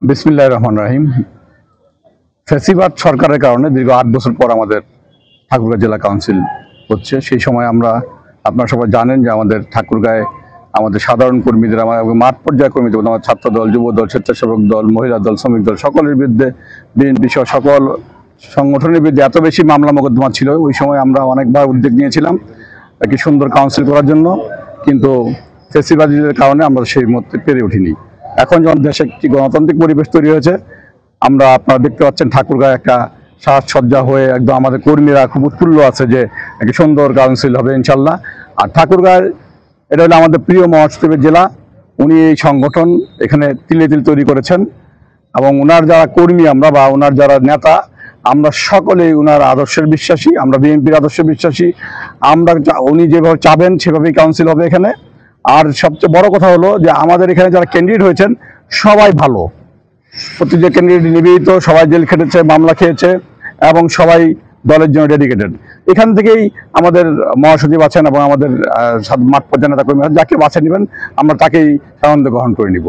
বিসমিল্লাহির রহমানির রহিম। ফ্যাসিবাদ সরকারের কারণে দীর্ঘ ৮ বছর পর আমাদের ঠাকুরগাঁও জেলা কাউন্সিল হচ্ছে। সেই সময় আপনারা সবাই জানেন যে আমাদের ঠাকুরগাঁয়ে আমাদের সাধারণ কর্মীদের, আমাদের মাঠ পর্যায়ের কর্মীদের, আমাদের ছাত্র দল, যুব দল, স্বেচ্ছাসেবক দল, মহিলা দল, শ্রমিক দল, সকলের বিরুদ্ধে বিএনপি সহ সকল সংগঠনের বিরুদ্ধে এত বেশি মামলা মোকদ্দমা ছিল। ওই সময় আমরা অনেকবার উদ্যোগ নিয়েছিলাম একটি সুন্দর কাউন্সিল করার জন্য, কিন্তু ফ্যাসিবাদীদের কারণে আমরা সেই মুহূর্তে পেরে উঠিনি। এখন যখন দেশে একটি গণতান্ত্রিক পরিবেশ তৈরি হয়েছে, আপনারা দেখতে পাচ্ছেন ঠাকুরগাঁও একটা সাজসজ্জা হয়ে একদম আমাদের কর্মীরা খুব উৎফুল্ল আছে যে একটি সুন্দর কাউন্সিল হবে ইনশাল্লাহ। আর ঠাকুরগাঁও এটা হলো আমাদের প্রিয় মহাসচিবের জেলা। উনি এই সংগঠন এখানে তিলে তিল তৈরি করেছেন এবং ওনার যারা কর্মী আমরা বা ওনার যারা নেতা, আমরা সকলেই ওনার আদর্শের বিশ্বাসী, আমরা বিএনপির আদর্শে বিশ্বাসী। উনি যেভাবে চাবেন সেভাবেই কাউন্সিল হবে এখানে। আর সবচেয়ে বড় কথা হলো যে আমাদের এখানে যারা ক্যান্ডিডেট হয়েছেন সবাই ভালো, প্রত্যেক ক্যান্ডিডেট নিবেদিত, সবাই জেল খেটেছে, মামলা খেয়েছে এবং সবাই দলের জন্য ডেডিকেটেড। এখান থেকেই আমাদের মহাসচিব আছেন এবং আমাদের মাঠ পর্যায়ে নেতা কর্মী যাকে বাছে নেবেন আমরা তাকেই সানন্দে গ্রহণ করে নিব।